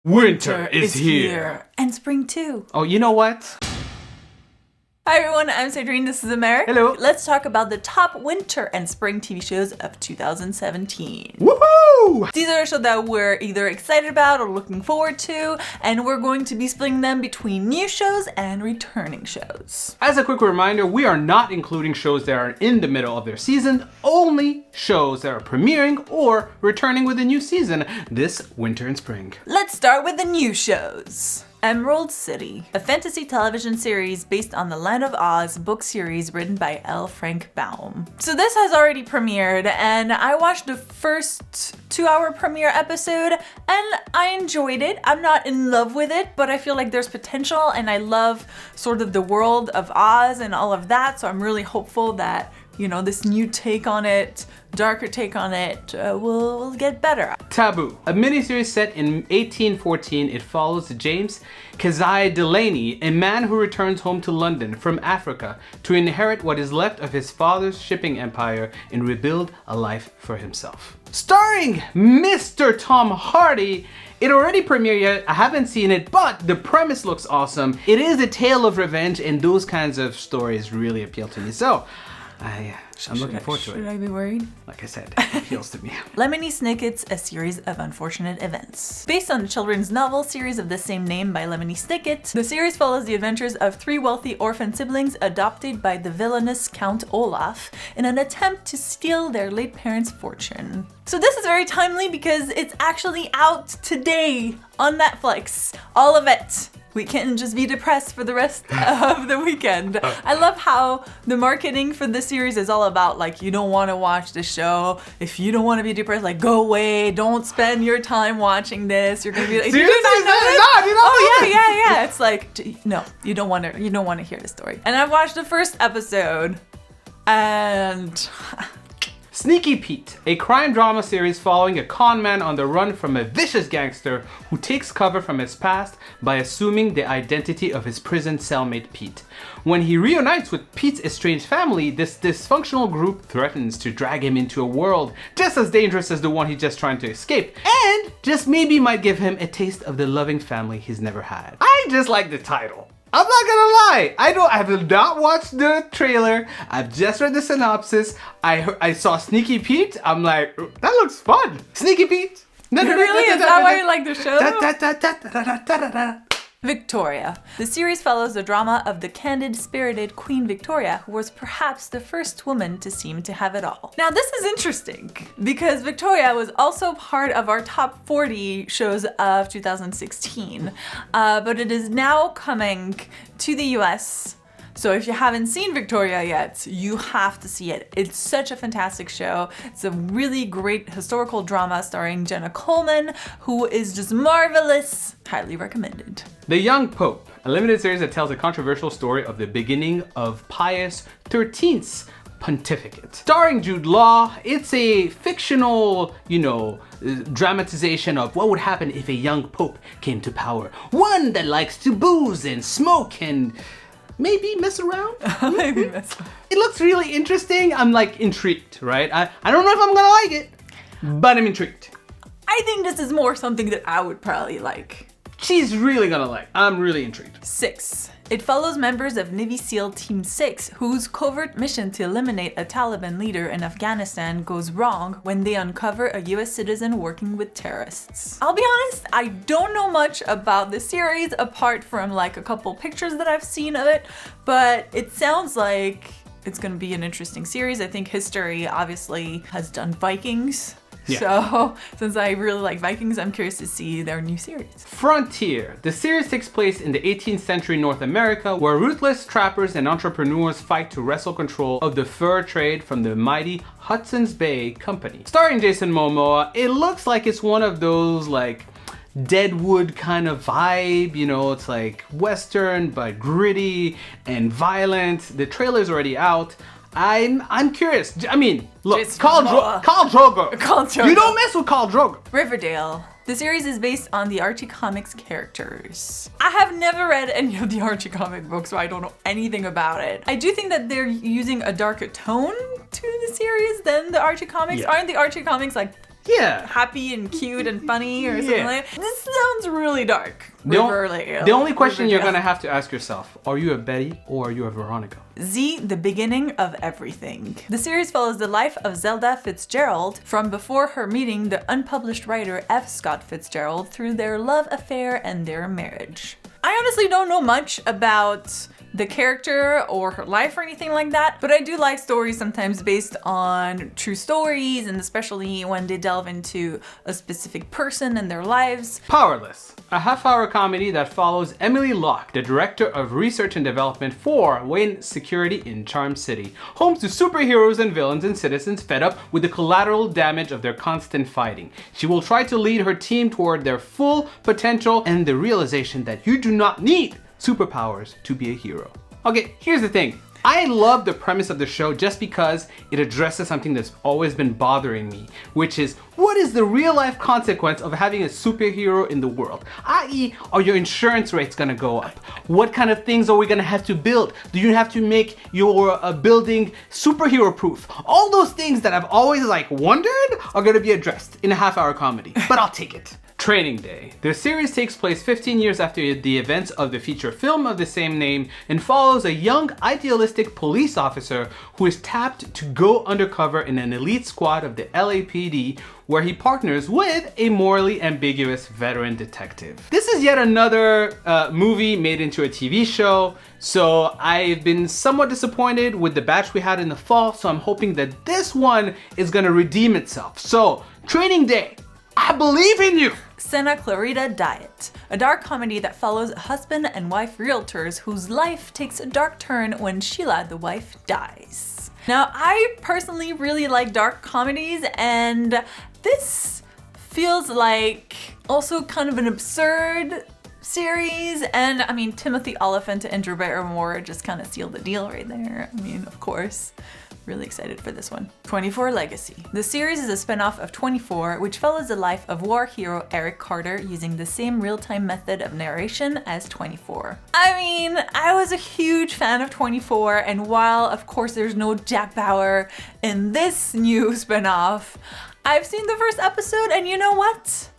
Winter is here. And spring too. Oh, you know what? Hi everyone, I'm Cedrine, this is America. Hello. Let's talk about the top winter and spring TV shows of 2017. Woohoo! These are shows that we're either excited about or looking forward to, and we're going to be splitting them between new shows and returning shows. As a quick reminder, we are not including shows that are in the middle of their season, only shows that are premiering or returning with a new season this winter and spring. Let's start with the new shows. Emerald City, a fantasy television series based on the Land of Oz book series written by L. Frank Baum. So this has already premiered, and I watched the first 2-hour premiere episode and I enjoyed it. I'm not in love with it, but I feel like there's potential and I love sort of the world of Oz and all of that, so I'm really hopeful that, you know, this new take on it, darker take on it, will get better. Taboo, a miniseries set in 1814, it follows James Keziah Delaney, a man who returns home to London from Africa to inherit what is left of his father's shipping empire and rebuild a life for himself. Starring Mr. Tom Hardy. It already premiered yet, I haven't seen it, but the premise looks awesome. It is a tale of revenge and those kinds of stories really appeal to me. So, I'm looking forward to it. Should I be worried? Like I said, it appeals to me. Lemony Snicket's, a series of unfortunate events. Based on the children's novel series of the same name by Lemony Snicket, the series follows the adventures of 3 wealthy orphan siblings adopted by the villainous Count Olaf in an attempt to steal their late parents' fortune. So this is very timely because it's actually out today on Netflix. All of it. We can't just be depressed for the rest of the weekend. I love how the marketing for this series is all about, like, you don't want to watch the show. If you don't want to be depressed, like, go away. Don't spend your time watching this. You're gonna be like, Seriously? Yeah. It's like, no, you don't want to hear the story. And I watched the first episode, and Sneaky Pete, a crime drama series following a con man on the run from a vicious gangster who takes cover from his past by assuming the identity of his prison cellmate Pete. When he reunites with Pete's estranged family, this dysfunctional group threatens to drag him into a world just as dangerous as the one he's just trying to escape, and just maybe might give him a taste of the loving family he's never had. I just like the title. I'm not gonna lie, I have not watched the trailer, I've just read the synopsis, I saw Sneaky Pete, I'm like, that looks fun. Sneaky Pete. Really? Is that why you like the show? Victoria. The series follows the drama of the candid, spirited Queen Victoria, who was perhaps the first woman to seem to have it all. Now this is interesting because Victoria was also part of our top 40 shows of 2016, but it is now coming to the US. So if you haven't seen Victoria yet, you have to see it. It's such a fantastic show. It's a really great historical drama starring Jenna Coleman, who is just marvelous. Highly recommended. The Young Pope, a limited series that tells a controversial story of the beginning of Pius XIII's pontificate. Starring Jude Law, it's a fictional, dramatization of what would happen if a young pope came to power. One that likes to booze and smoke and maybe mess around. It looks really interesting. I'm like intrigued, right? I don't know if I'm gonna like it, but I'm intrigued. I think this is more something that I would probably like. She's really gonna like. I'm really intrigued. 6. It follows members of Navy SEAL Team 6, whose covert mission to eliminate a Taliban leader in Afghanistan goes wrong when they uncover a US citizen working with terrorists. I'll be honest, I don't know much about the series apart from like a couple pictures that I've seen of it, but it sounds like it's gonna be an interesting series. I think history obviously has done Vikings. Yeah. So, since I really like Vikings, I'm curious to see their new series. Frontier. The series takes place in the 18th century North America, where ruthless trappers and entrepreneurs fight to wrestle control of the fur trade from the mighty Hudson's Bay Company. Starring Jason Momoa, it looks like it's one of those like Deadwood kind of vibe, it's like Western but gritty and violent. The trailer's already out. I'm curious. I mean, look, Khal Drogo. You don't mess with Khal Drogo. Riverdale. The series is based on the Archie Comics characters. I have never read any of the Archie comic books, so I don't know anything about it. I do think that they're using a darker tone to the series than the Archie comics. Yeah. Aren't the Archie comics like Yeah. happy and cute and funny or something like that. This sounds really dark. The only question you're going to have to ask yourself, are you a Betty or are you a Veronica? Z, the beginning of everything. The series follows the life of Zelda Fitzgerald from before her meeting the unpublished writer F. Scott Fitzgerald through their love affair and their marriage. I honestly don't know much about the character or her life or anything like that, but I do like stories sometimes based on true stories, and especially when they delve into a specific person and their lives. Powerless, a half-hour comedy that follows Emily Locke, the director of research and development for Wayne Security in Charm City, home to superheroes and villains and citizens fed up with the collateral damage of their constant fighting. She will try to lead her team toward their full potential and the realization that you do not need superpowers to be a hero. Okay, here's the thing. I love the premise of the show just because it addresses something that's always been bothering me, which is what is the real life consequence of having a superhero in the world? i.e., are your insurance rates gonna go up? What kind of things are we gonna have to build? Do you have to make your building superhero proof? All those things that I've always wondered are gonna be addressed in a half-hour comedy, but I'll take it. Training Day. The series takes place 15 years after the events of the feature film of the same name and follows a young, idealistic police officer who is tapped to go undercover in an elite squad of the LAPD, where he partners with a morally ambiguous veteran detective. This is yet another movie made into a TV show, so I've been somewhat disappointed with the batch we had in the fall, so I'm hoping that this one is gonna redeem itself. So, Training Day, I believe in you! Santa Clarita Diet, a dark comedy that follows a husband and wife realtors whose life takes a dark turn when Sheila, the wife, dies. Now, I personally really like dark comedies, and this feels like also kind of an absurd series, and I mean, Timothy Olyphant and Drew Barrymore just kind of sealed the deal right there. I mean, of course. Really excited for this one. 24 Legacy. The series is a spin-off of 24, which follows the life of war hero Eric Carter using the same real-time method of narration as 24. I mean, I was a huge fan of 24, and while of course there's no Jack Bauer in this new spin-off, I've seen the first episode, and you know what?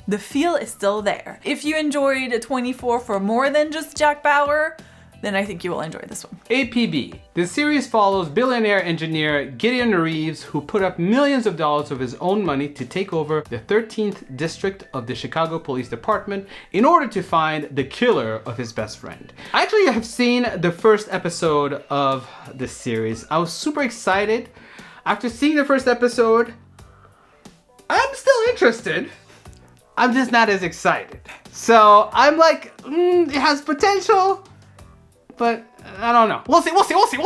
The feel is still there. If you enjoyed 24 for more than just Jack Bauer, then I think you will enjoy this one. APB. The series follows billionaire engineer Gideon Reeves, who put up millions of dollars of his own money to take over the 13th district of the Chicago Police Department in order to find the killer of his best friend. I actually have seen the first episode of this series. I was super excited. After seeing the first episode, I'm still interested. I'm just not as excited. So I'm like, it has potential, but I don't know. We'll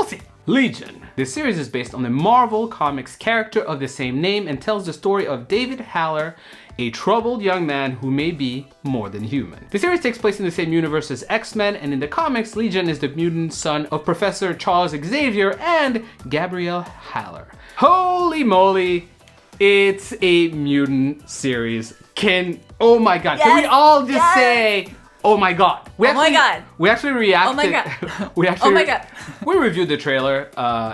see. Legion. This series is based on the Marvel Comics character of the same name and tells the story of David Haller, a troubled young man who may be more than human. The series takes place in the same universe as X-Men, and in the comics, Legion is the mutant son of Professor Charles Xavier and Gabrielle Haller. Holy moly, it's a mutant series. Oh my god, yes, can we all just say, oh my god. We actually reacted. Oh my god. We reviewed the trailer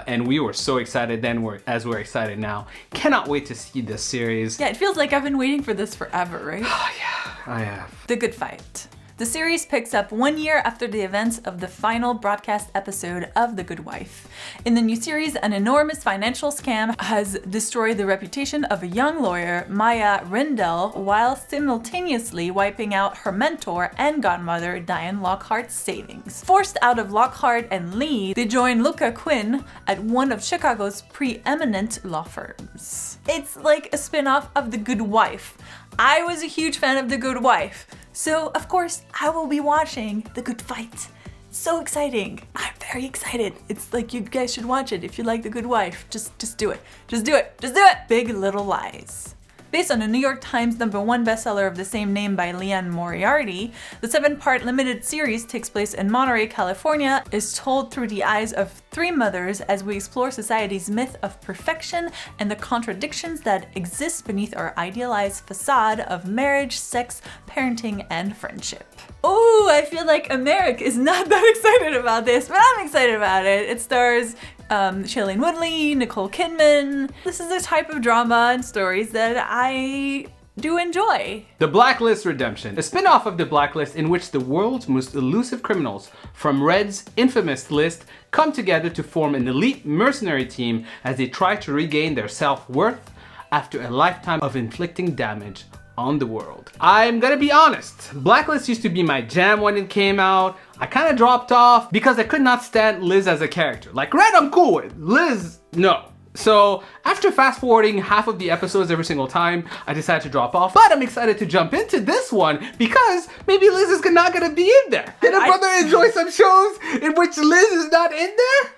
and we were so excited then as we're excited now. Cannot wait to see this series. Yeah, it feels like I've been waiting for this forever, right? Oh yeah, I have. The Good Fight. The series picks up 1 year after the events of the final broadcast episode of The Good Wife. In the new series, an enormous financial scam has destroyed the reputation of a young lawyer, Maya Rindell, while simultaneously wiping out her mentor and godmother, Diane Lockhart's savings. Forced out of Lockhart and Lee, they join Luca Quinn at one of Chicago's preeminent law firms. It's like a spin-off of The Good Wife. I was a huge fan of The Good Wife, so of course I will be watching The Good Fight. So exciting. I'm very excited. It's like you guys should watch it if you like The Good Wife. Just do it. Just do it. Big Little Lies. Based on a New York Times #1 bestseller of the same name by Leanne Moriarty, the 7-part limited series takes place in Monterey, California, is told through the eyes of 3 mothers as we explore society's myth of perfection and the contradictions that exist beneath our idealized facade of marriage, sex, parenting, and friendship. Oh, I feel like America is not that excited about this, but I'm excited about it. It stars Shailene Woodley, Nicole Kidman. This is the type of drama and stories that I do enjoy. The Blacklist Redemption, a spin-off of The Blacklist in which the world's most elusive criminals from Red's infamous list come together to form an elite mercenary team as they try to regain their self-worth after a lifetime of inflicting damage on the world. I'm gonna be honest, Blacklist used to be my jam when it came out. I kind of dropped off because I could not stand Liz as a character. Like Red I'm cool with, Liz, no. So after fast forwarding half of the episodes every single time, I decided to drop off. But I'm excited to jump into this one because maybe Liz is not gonna be in there. Did a brother enjoy some shows in which Liz is not in there?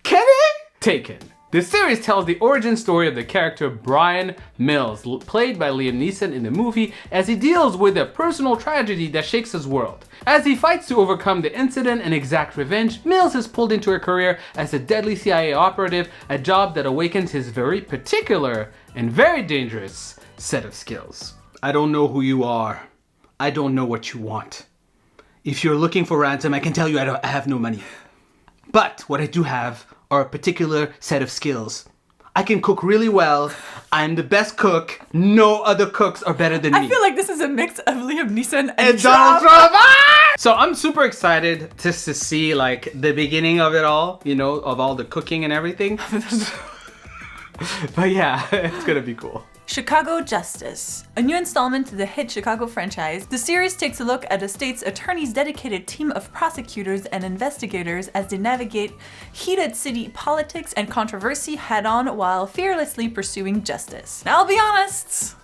Can it? Taken. The series tells the origin story of the character Brian Mills, played by Liam Neeson in the movie, as he deals with a personal tragedy that shakes his world. As he fights to overcome the incident and exact revenge, Mills is pulled into a career as a deadly CIA operative, a job that awakens his very particular and very dangerous set of skills. I don't know who you are. I don't know what you want. If you're looking for ransom, I can tell you I have no money. But what I do have are a particular set of skills. I can cook really well. I'm the best cook. No other cooks are better than me. I feel like this is a mix of Liam Neeson and Donald Trump. Ah! So I'm super excited just to see like the beginning of it all, you know, of all the cooking and everything. But yeah, it's gonna be cool. Chicago Justice, a new installment to the hit Chicago franchise. The series takes a look at the state's attorney's dedicated team of prosecutors and investigators as they navigate heated city politics and controversy head-on while fearlessly pursuing justice. Now, I'll be honest,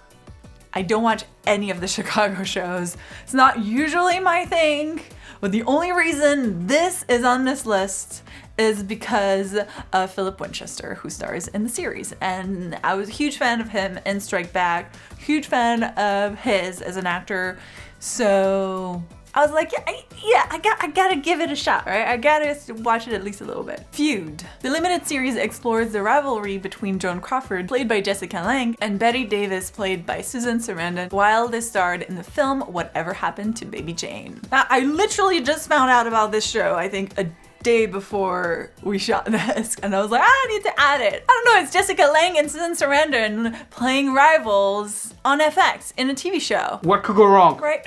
I don't watch any of the Chicago shows. It's not usually my thing, but the only reason this is on this list is because of Philip Winchester, who stars in the series. And I was a huge fan of him in Strike Back, huge fan of his as an actor. So I was like, I gotta give it a shot, right? I gotta watch it at least a little bit. Feud. The limited series explores the rivalry between Joan Crawford, played by Jessica Lange, and Bette Davis, played by Susan Sarandon, while they starred in the film Whatever Happened to Baby Jane. Now, I literally just found out about this show, I think a day before we shot this, and I was like, I need to add it. I don't know, it's Jessica Lange and Susan Sarandon playing rivals on FX in a TV show. What could go wrong? Right?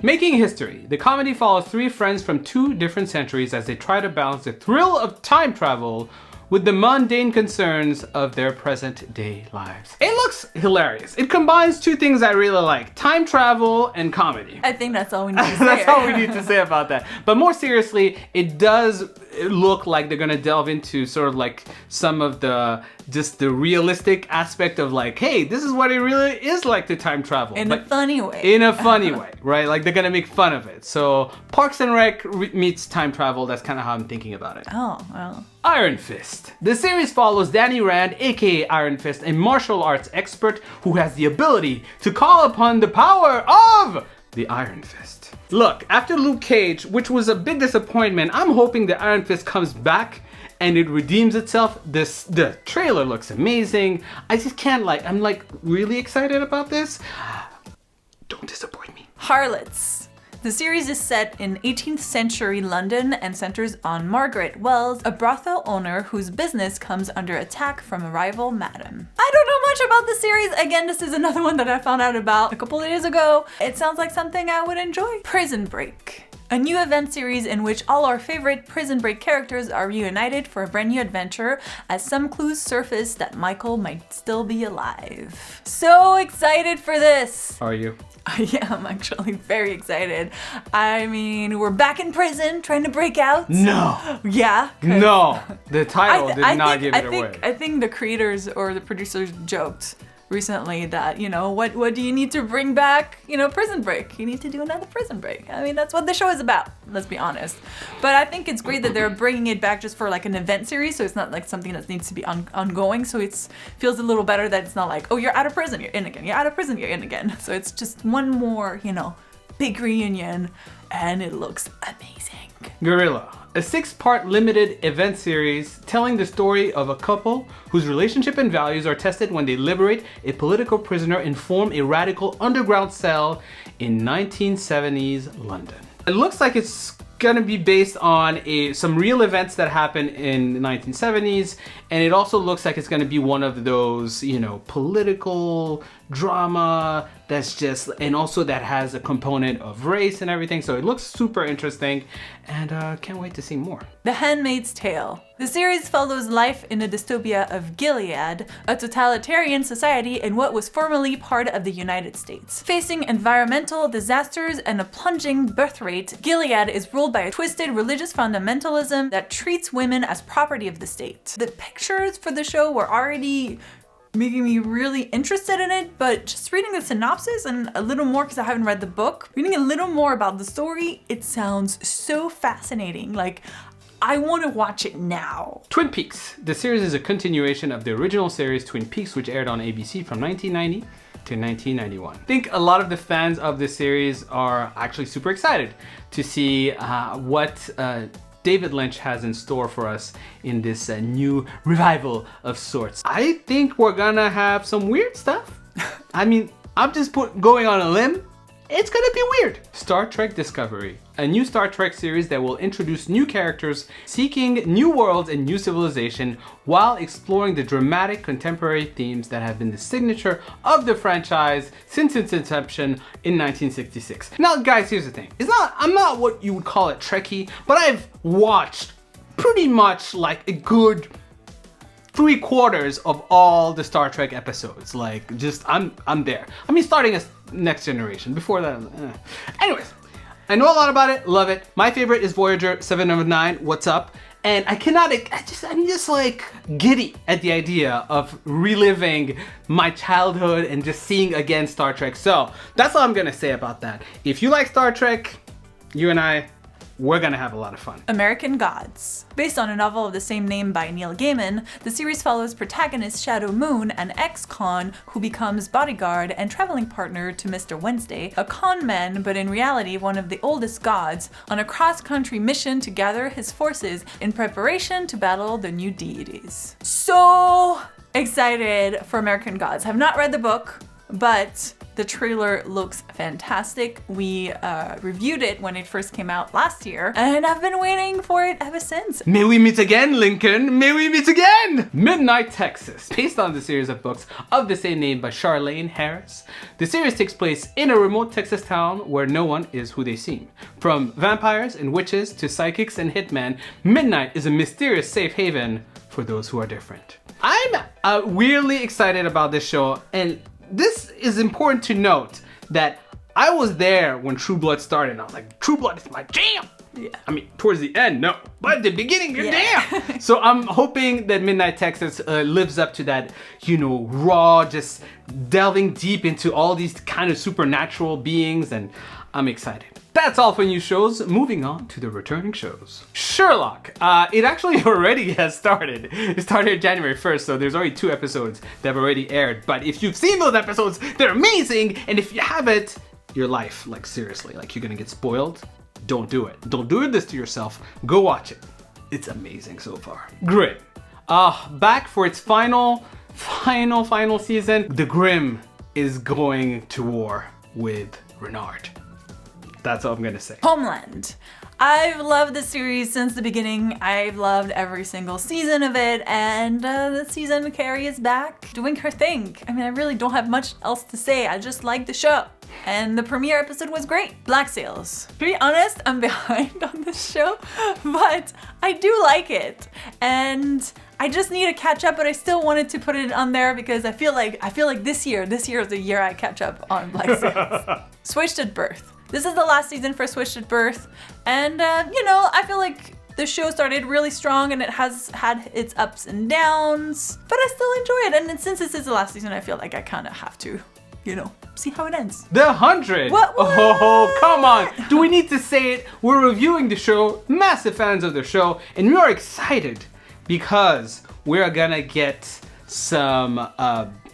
Making history. The comedy follows three friends from two different centuries as they try to balance the thrill of time travel with the mundane concerns of their present day lives. It looks hilarious. It combines two things I really like, time travel and comedy. I think that's all we need to say. That's all we need to say about that. But more seriously, it does look like they're gonna delve into sort of like some of the realistic aspect of like, hey, this is what it really is like to time travel. In a funny way. In a funny way, right? Like they're gonna make fun of it. So Parks and Rec meets time travel. That's kind of how I'm thinking about it. Oh, well. Iron Fist. The series follows Danny Rand, aka Iron Fist, a martial arts expert who has the ability to call upon the power of the Iron Fist. Look, after Luke Cage, which was a big disappointment, I'm hoping the Iron Fist comes back and it redeems itself. The trailer looks amazing. I just can't I'm like really excited about this. Don't disappoint me. Harlots. The series is set in 18th century London and centers on Margaret Wells, a brothel owner whose business comes under attack from a rival madam. I don't know much about the series. Again, this is another one that I found out about a couple of days ago. It sounds like something I would enjoy. Prison Break. A new event series in which all our favorite Prison Break characters are reunited for a brand new adventure as some clues surface that Michael might still be alive. So excited for this! Are you? I am actually very excited. I mean, we're back in prison trying to break out. No! Yeah. No! The title did not give it away. I think the creators or the producers joked recently that, you know, what do you need to bring back, you know, Prison Break? You need to do another Prison Break. I mean, that's what the show is about, let's be honest. But I think it's great that they're bringing it back just for like an event series, so it's not like something that needs to be ongoing, so it feels a little better that it's not like, oh, you're out of prison, you're in again, you're out of prison, you're in again. So it's just one more, you know, big reunion, and it looks amazing. Gorilla. A 6-part limited event series telling the story of a couple whose relationship and values are tested when they liberate a political prisoner and form a radical underground cell in 1970s London. It looks like it's gonna be based on some real events that happened in the 1970s, and it also looks like it's gonna be one of those, you know, political drama that's just, and also that has a component of race and everything. So it looks super interesting, and can't wait to see more. The Handmaid's Tale. The series follows life in a dystopia of Gilead, a totalitarian society in what was formerly part of the United States. Facing environmental disasters and a plunging birth rate, Gilead is ruled by a twisted religious fundamentalism that treats women as property of the state. The pictures for the show were already making me really interested in it, but just reading the synopsis and a little more, because I haven't read the book, reading a little more about the story, it sounds so fascinating. Like, I want to watch it now. Twin Peaks. The series is a continuation of the original series Twin Peaks, which aired on ABC from 1990 to 1991. I think a lot of the fans of this series are actually super excited to see what David Lynch has in store for us in this new revival of sorts. I think we're gonna have some weird stuff. I mean, I'm just going on a limb. It's gonna be weird. Star Trek Discovery, a new Star Trek series that will introduce new characters seeking new worlds and new civilization while exploring the dramatic contemporary themes that have been the signature of the franchise since its inception in 1966. Now guys, here's the thing. I'm not what you would call it Trekkie, but I've watched pretty much like a good 3/4 of all the Star Trek episodes. Like, just, I'm there. I mean, starting as Next Generation. Before that, anyways, I know a lot about it, love it. My favorite is Voyager 7 of 9, What's Up? And I'm just like giddy at the idea of reliving my childhood and just seeing again Star Trek. So that's all I'm gonna say about that. If you like Star Trek, you and I, we're gonna have a lot of fun. American Gods. Based on a novel of the same name by Neil Gaiman, the series follows protagonist Shadow Moon, an ex-con who becomes bodyguard and traveling partner to Mr. Wednesday, a con man, but in reality one of the oldest gods, on a cross-country mission to gather his forces in preparation to battle the new deities. So excited for American Gods. Have not read the book, but the trailer looks fantastic. We reviewed it when it first came out last year, and I've been waiting for it ever since. May we meet again, Lincoln? May we meet again? Midnight Texas. Based on the series of books of the same name by Charlaine Harris, the series takes place in a remote Texas town where no one is who they seem. From vampires and witches to psychics and hitmen, Midnight is a mysterious safe haven for those who are different. I'm weirdly excited about this show, and this is important to note that I was there when True Blood started, and I was like, True Blood is my jam! Yeah. I mean, towards the end, no. But at the beginning, you're damn! So I'm hoping that Midnight Texas lives up to that, you know, raw, just delving deep into all these kind of supernatural beings, and I'm excited. That's all for new shows. Moving on to the returning shows. Sherlock. It actually already has started. It started January 1st, so there's already 2 episodes that have already aired. But if you've seen those episodes, they're amazing. And if you haven't, your life, like seriously, like you're gonna get spoiled. Don't do it. Don't do this to yourself. Go watch it. It's amazing so far. Grimm. Back for its final season. The Grimm is going to war with Renard. That's all I'm gonna say. Homeland. I've loved this series since the beginning. I've loved every single season of it, and the season Carrie is back doing her thing. I mean, I really don't have much else to say. I just like the show. And the premiere episode was great. Black Sails. To be honest, I'm behind on this show, but I do like it. And I just need to catch up, but I still wanted to put it on there because I feel like this year is the year I catch up on Black Sails. Switched at Birth. This is the last season for Switched at Birth, and you know, I feel like the show started really strong and it has had its ups and downs, but I still enjoy it. And since this is the last season, I feel like I kind of have to, you know, see how it ends. The 100! What? Oh, come on! Do we need to say it? We're reviewing the show, massive fans of the show, and we are excited because we're gonna get some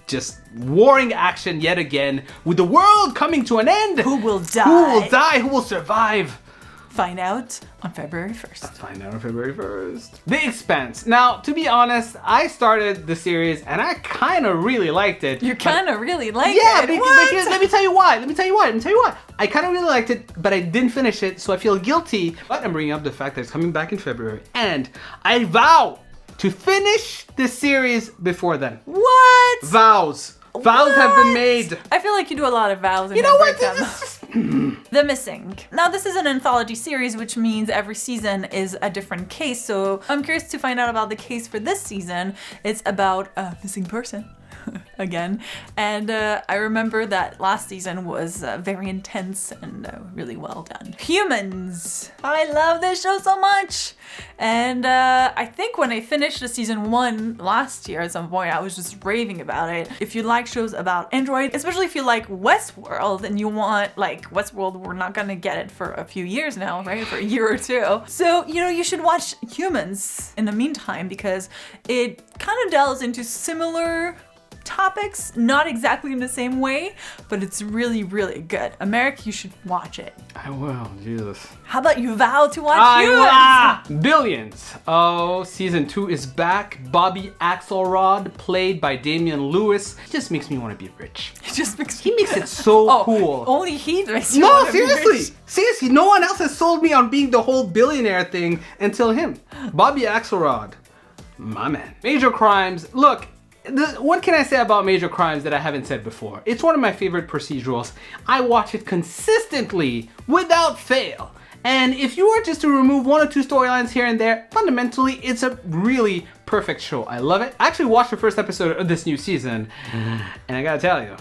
just warring action yet again with the world coming to an end. Who will die? Who will die? Who will survive? Find out on February 1st. Find out on February 1st. The Expanse. Now, to be honest, I started the series and I kind of really liked it. You kind of really liked yeah, it? but let me tell you why. I kind of really liked it, but I didn't finish it, so I feel guilty. But I'm bringing up the fact that it's coming back in February, and I vow to finish this series before then. What? Vows. Vows have been made. I feel like you do a lot of vows. And you know what? The Missing. Now, this is an anthology series, which means every season is a different case. So I'm curious to find out about the case for this season. It's about a missing person. Again. And I remember that last season was very intense and really well done. Humans. I love this show so much. And I think when I finished the season 1 last year at some point, I was just raving about it. If you like shows about Android, especially if you like Westworld and you want, like, Westworld, we're not gonna get it for a few years now, right? For a year or two. So, you know, you should watch Humans in the meantime because it kind of delves into similar topics, not exactly in the same way, but it's really, really good. America, you should watch it. I will, Jesus. How about you vow to watch Humans? Billions. Oh, season 2 is back. Bobby Axelrod, played by Damian Lewis. He just makes me want to be rich. He makes it so cool. Only he makes you No, want to be seriously. rich. Seriously, no one else has sold me on being the whole billionaire thing until him. Bobby Axelrod. My man. Major Crimes. Look, what can I say about Major Crimes that I haven't said before? It's one of my favorite procedurals. I watch it consistently, without fail. And if you were just to remove 1 or 2 storylines here and there, fundamentally, it's a really perfect show. I love it. I actually watched the first episode of this new season, and I gotta tell you,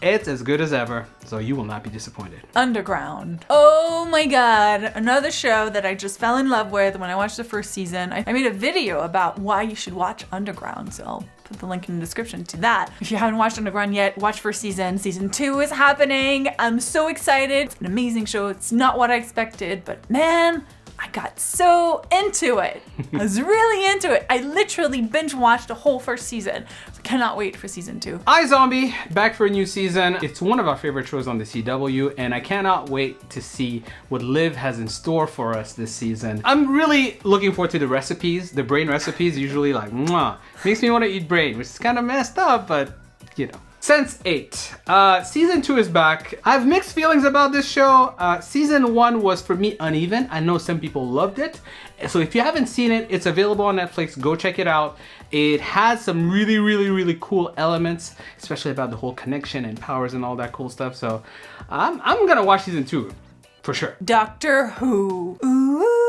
it's as good as ever, so you will not be disappointed. Underground. Oh my god, another show that I just fell in love with when I watched the first season. I made a video about why you should watch Underground, so I'll put the link in the description to that. If you haven't watched Underground yet, watch first season. Season 2 is happening. I'm so excited. It's an amazing show. It's not what I expected, but man, I got so into it. I was really into it. I literally binge watched the whole first season. So cannot wait for season 2. iZombie, back for a new season. It's one of our favorite shows on the CW, and I cannot wait to see what Liv has in store for us this season. I'm really looking forward to the recipes. The brain recipes usually like, mwah. Makes me want to eat brain, which is kind of messed up, but you know. Sense8. Season 2 is back. I have mixed feelings about this show. Season 1 was, for me, uneven. I know some people loved it. So if you haven't seen it, it's available on Netflix. Go check it out. It has some really, really, really cool elements, especially about the whole connection and powers and all that cool stuff. So I'm gonna watch season 2, for sure. Doctor Who. Ooh.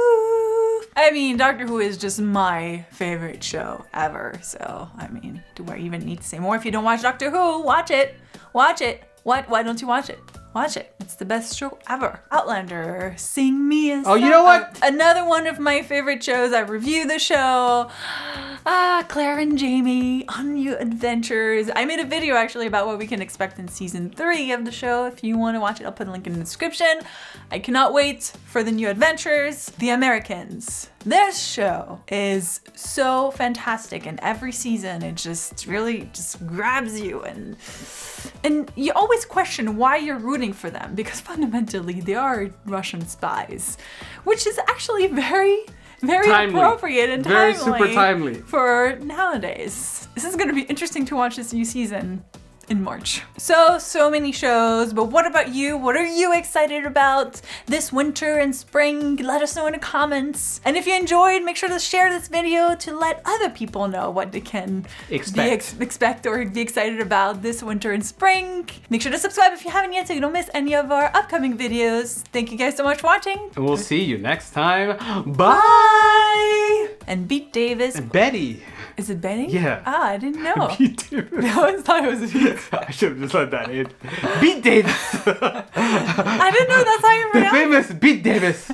I mean, Doctor Who is just my favorite show ever. So, I mean, do I even need to say more? If you don't watch Doctor Who, watch it. Watch it. What? Why don't you watch it? Watch it. It's the best show ever. Outlander, sing me a song. Oh, you know what? Another one of my favorite shows. I review the show. Claire and Jamie on New Adventures. I made a video actually about what we can expect in season 3 of the show. If you want to watch it, I'll put a link in the description. I cannot wait for the New Adventures. The Americans. This show is so fantastic, and every season it just really just grabs you, and you always question why you're rooting for them, because fundamentally they are Russian spies, which is actually very timely. Appropriate and timely. Very super timely. For nowadays. This is going to be interesting to watch this new season in March. So many shows, but what about you? What are you excited about this winter and spring? Let us know in the comments. And if you enjoyed, make sure to share this video to let other people know what they can expect or be excited about this winter and spring. Make sure to subscribe if you haven't yet so you don't miss any of our upcoming videos. Thank you guys so much for watching. And we'll see you next time. Bye! And Beat Davis. And Betty. Is it Benny? Yeah. Ah, I didn't know. Beat Davis. I always thought it was Beat. I should have just let that in. Beat Davis. I didn't know that's how you pronounce it. The famous Beat Davis.